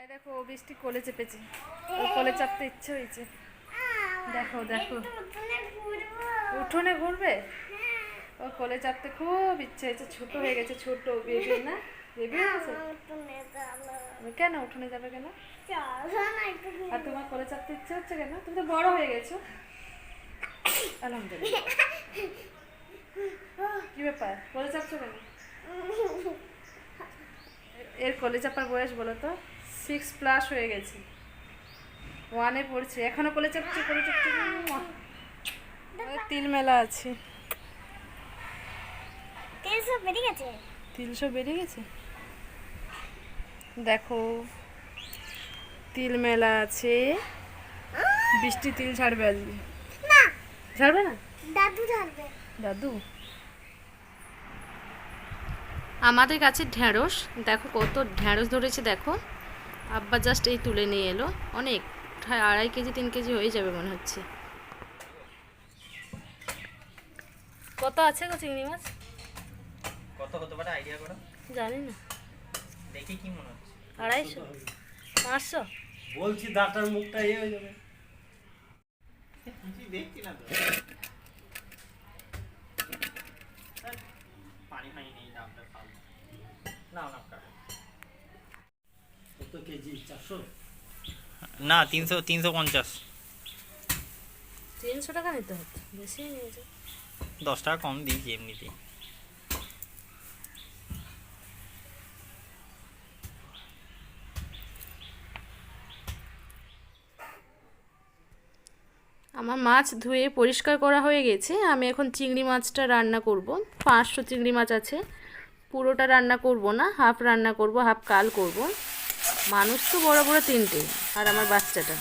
এই দেখো ও বৃষ্টি কোলে চেপেছে, ও কোলে চাপতে ইচ্ছে হয়েছে। দেখো দেখো উঠোনে ঘুরবে, ও কোলে চাপতে খুব ইচ্ছে হয়েছে। ছোট হয়ে গেছে, ছোট বেবি না, বেবি হয়েছে। কেন উঠোনে যাবে কেন? আর তোমার কোলে চাপতে ইচ্ছে হচ্ছে কেন? তুমি তো বড় হয়ে গেছো। আলহামদুলিল্লাহ। কি ব্যাপার, কোলে চাপছো কেন? এর কোলে চাপার বয়স বলো তো? 6+ হয়ে গেছে, 1-এ পড়ছে, এখনো কোলে চাপছে, কোলে চাপছে। তিল মেলা আছে, তিল সব বেরিয়ে গেছে। দেখো তিল মেলা আছে, বৃষ্টি তিল ছাড়বে আজকে। ছাড়বে না, দাদু ছাড়বে। দাদু আমাদের কাছে ঢ্যাঁড়স, দেখো কত ঢ্যাঁড়স ধরেছে। দেখো আব্বা জাস্ট এই তুলে নিয়ে এলো, অনেক 2.5 কেজি 3 কেজি হয়ে যাবে মনে হচ্ছে। কত আছে গো চিংড়ি মাছ? কত কত বড় আইডিয়া করো? জানি না, দেখি কি মনে হচ্ছে। 250 500 বলছি দাঁটার মুখটা ইয়ে হয়ে যাবে। দেখছি না তো, পানি পানি নেই, ডাবটা খাও নাও না কাটো। কত কেজি? 400 না 350 300 টাকা নিতে হতো, বেশি নিয়েছে। 10 টাকা কম দিয়েছি এমনিতেই। আমার মাছ ধুয়ে পরিষ্কার করা হয়ে গেছে। আমি এখন চিংড়ি মাছটা রান্না করব। 500 চিংড়ি মাছ আছে, পুরোটা রান্না করব না, হাফ রান্না করব, হাফ কাল করব। মানুষ তো বড় বড় 3টে, আর আমার বাচ্চাটা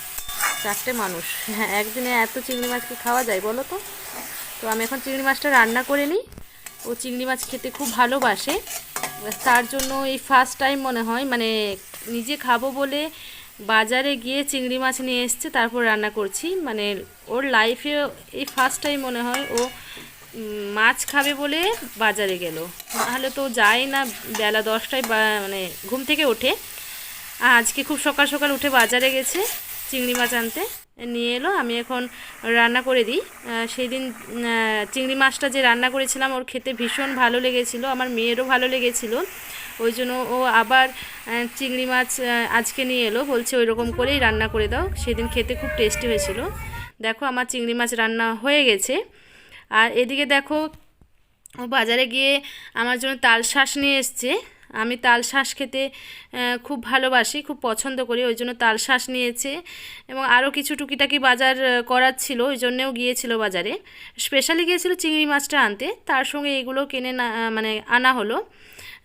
4টে মানুষ। হ্যাঁ, একদিনে এত চিংড়ি মাছ কি খাওয়া যায় বলো তো? তো আমি এখন চিংড়ি মাছটা রান্না করে নিই। ও চিংড়ি মাছ খেতে খুব ভালোবাসে, তার জন্য এই ফার্স্ট টাইম মনে হয়, মানে নিজে খাবো বলে বাজারে গিয়ে চিংড়ি মাছ নিয়ে এসছে, তারপর রান্না করছি। মানে ওর লাইফে এই ফার্স্ট টাইম মনে হয় ও মাছ খাবে বলে বাজারে গেল, নাহলে তো যায় না। বেলা 10টায় মানে ঘুম থেকে ওঠে, আজকে খুব সকাল সকাল উঠে বাজারে গেছে চিংড়ি মাছ আনতে, নিয়ে এলো। আমি এখন রান্না করে দিই। সেই দিন চিংড়ি মাছটা যে রান্না করেছিলাম ওর খেতে ভীষণ ভালো লেগেছিল, আমার মেয়েরও ভালো লেগেছিল। ওই জন্য ও আবার চিংড়ি মাছ আজকে নিয়ে এলো, বলছে ওই রকম করেই রান্না করে দাও। সেদিন খেতে খুব টেস্টি হয়েছিল। দেখো আমার চিংড়ি মাছ রান্না হয়ে গেছে। আর এদিকে দেখো ও বাজারে গিয়ে আমার জন্য তাল শাঁস নিয়ে এসছে। আমি তাল শাঁস খেতে খুব ভালোবাসি, খুব পছন্দ করি, ওই জন্য তাল শাঁস নিয়েছে। এবং আরও কিছু টুকিটাকি বাজার করার ছিল, ওই জন্যেও গিয়েছিল বাজারে। স্পেশালি গিয়েছিল চিংড়ি মাছটা আনতে, তার সঙ্গে এগুলো কিনে না মানে আনা হলো।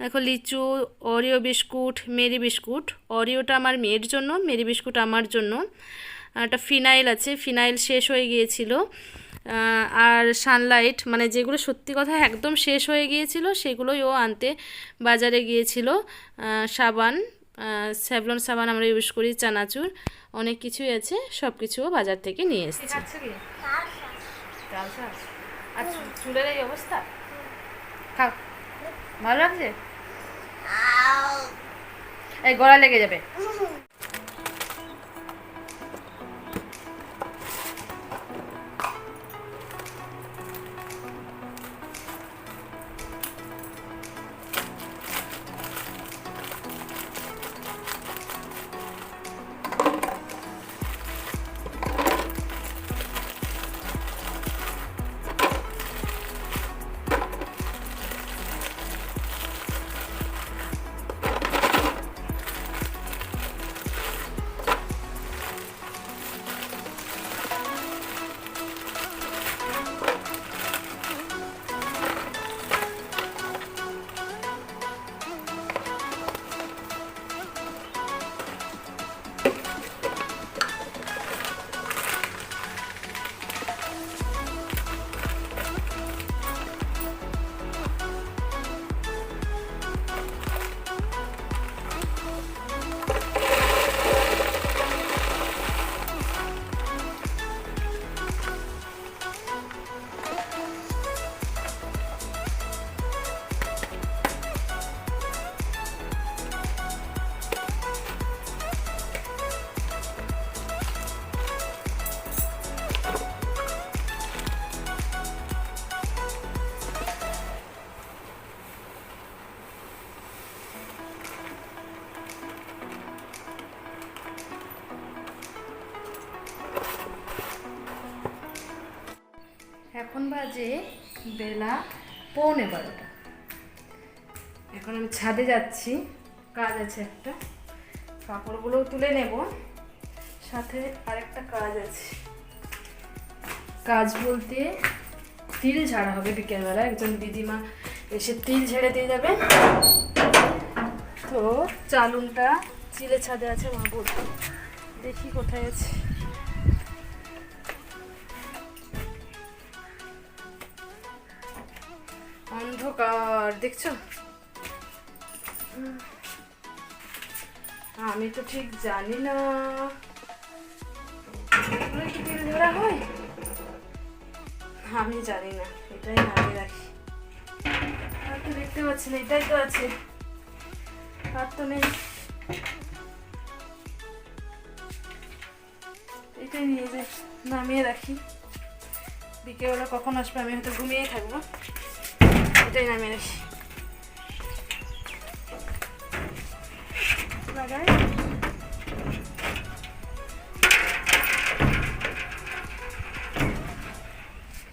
দেখো লিচু, ওরিও বিস্কুট, মেরি বিস্কুট। ওরিওটা আমার মেয়ের জন্য, মেরি বিস্কুট আমার জন্য। একটা ফিনাইল আছে, ফিনাইল শেষ হয়ে গিয়েছিল। আর সানলাইট, মানে যেগুলো সত্যি কথা একদম শেষ হয়ে গিয়েছিল সেগুলোই ও আনতে বাজারে গিয়েছিল। সাবান, স্যাভলন সাবান আমরা ইউজ করি, চানাচুর, অনেক কিছুই আছে, সব কিছুও বাজার থেকে নিয়ে এসেছি। আচ্ছা, চুলের এই অবস্থা, খাও, ভালো লাগছে? এই গলা লেগে যাবে। বাজে বেলা 11:45। এখন আমি ছাদে যাচ্ছি, কাজ আছে একটা, কাপড়গুলোও তুলে নেব, সাথে আরেকটা কাজ আছে। কাজ বলতে তিল ঝাড়া হবে বিকেলবেলা, একজন দিদিমা এসে তিল ঝেড়ে দিয়ে যাবে। তো চালুনটা চিলে ছাদে আছে, মা বলতো, দেখি কোথায় আছে। অন্ধকার দেখছো? আমি তো ঠিক জানি না এগুলো কি তিল ঝাড়া হয়, আমি জানি না। এটাই নামিয়ে রাখি, আর তো দেখতে পাচ্ছি না, এটাই তো আছে, আর তো নেই। এটাই নিয়ে যাই, নামিয়ে রাখি। বিকেলবেলা কখন আসবে আমি হয়তো ঘুমিয়েই থাকবো, এটাই নামিয়ে রাখি। লাগাই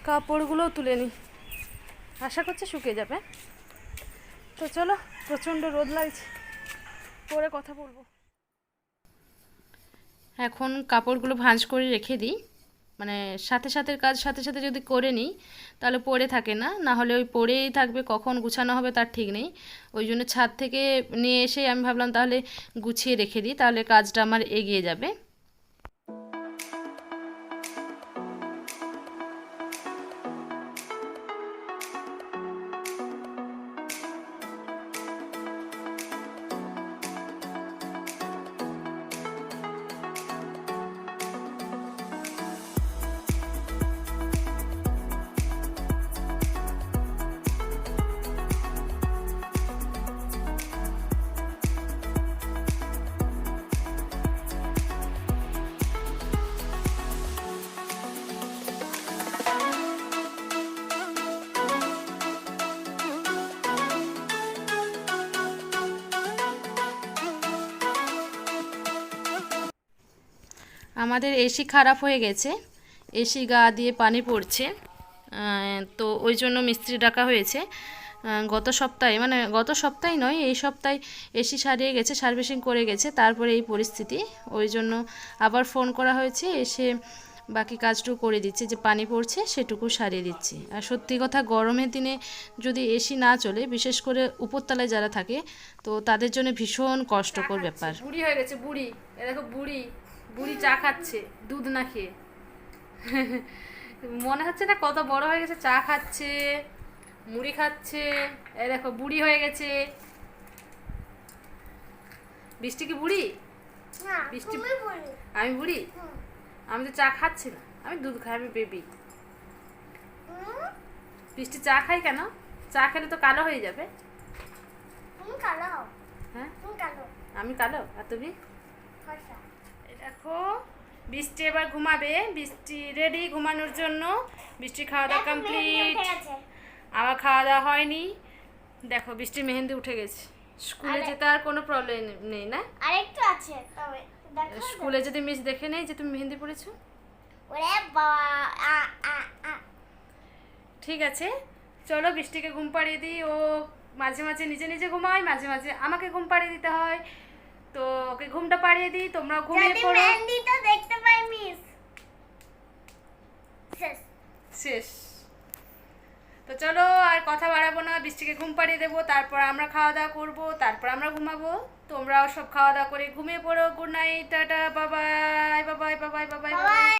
কাপড়গুলো তুলে নিই, আশা করছি শুকিয়ে যাবে। তো চলো, প্রচণ্ড রোদ লাগছে, পরে কথা বলবো। এখন কাপড়গুলো ভাঁজ করে রেখে দিই, মানে সাথে সাথে কাজ সাথে সাথে যদি করে নিই তাহলে পড়ে থাকে না, না হলে ওই পড়েই থাকবে, কখন গুছানো হবে তার ঠিক নেই। ওই জন্য ছাদ থেকে নিয়ে এসে আমি ভাবলাম তাহলে গুছিয়ে রেখে দিই, তাহলে কাজটা আমার এগিয়ে যাবে। আমাদের এসি খারাপ হয়ে গেছে, এসি গা দিয়ে পানি পড়ছে, তো ওই জন্য মিস্ত্রি ডাকা হয়েছে। গত সপ্তাহে, মানে গত সপ্তাহে নয়, এই সপ্তাহে এসি সারিয়ে গেছে, সার্ভিসিং করে গেছে, তারপরে এই পরিস্থিতি। ওই জন্য আবার ফোন করা হয়েছে, এসে বাকি কাজটুকু করে দিচ্ছে, যে পানি পড়ছে সেটুকু সারিয়ে দিচ্ছি। আর সত্যি কথা, গরমের দিনে যদি এসি না চলে, বিশেষ করে উপরতলায় যারা থাকে, তো তাদের জন্য ভীষণ কষ্টকর ব্যাপার। বুড়ি হয়ে গেছে, বুড়ি, এ দেখো বুড়ি, বুড়ি চা খাচ্ছে দুধ না খেয়ে। মনে হচ্ছে না কত বড় হয়ে গেছে, চা খাচ্ছে, মুড়ি খাচ্ছে, এই দেখো বুড়ি হয়ে গেছে। বৃষ্টি কি বুড়ি? বৃষ্টি আমি বুড়ি? আমি তো চা খাচ্ছি না, আমি দুধ খাই, আমি বেবি। বৃষ্টি চা খাই কেন? চা খেলে তো কালো হয়ে যাবে। হ্যাঁ আমি কালো, আর তুমি? দেখো বৃষ্টি এবার ঘুমাবে, বৃষ্টি রেডি ঘুমানোর জন্য। বৃষ্টি খাওয়া দাওয়া কমপ্লিট, আমার খাওয়া দাওয়া হয়নি। দেখো বৃষ্টির মেহেন্দি উঠে গেছে, স্কুলে যেতে আর কোনো প্রবলেম নেই না? আরেকটু আছে, তবে দেখো স্কুলে যদি মিস দেখে নেই যে তুমি মেহেন্দি পড়েছো। ওরে বাবা, ঠিক আছে, চলো বৃষ্টিকে ঘুম পাড়িয়ে দিই। ও মাঝে মাঝে নিজে নিজে ঘুমায়, মাঝে মাঝে আমাকে ঘুম পাড়িয়ে দিতে হয়, তো ওকে ঘুমটা পাড়িয়ে দিই, তোমরা ঘুমিয়ে যদি পড়ো। মেহেন্দিটা দেখতে পাই মিস, শেষ। তো চলো আর কথা বাড়াবো না, বৃষ্টিকে ঘুম পাড়িয়ে দেবো, তারপর আমরা খাওয়া দাওয়া করবো, তারপর আমরা ঘুমাবো। তোমরাও সব খাওয়া দাওয়া করে ঘুমিয়ে পড়ো। গুড নাইট, টাটা, বাবাই বাবাই বাবাই বাবাই বাবাই।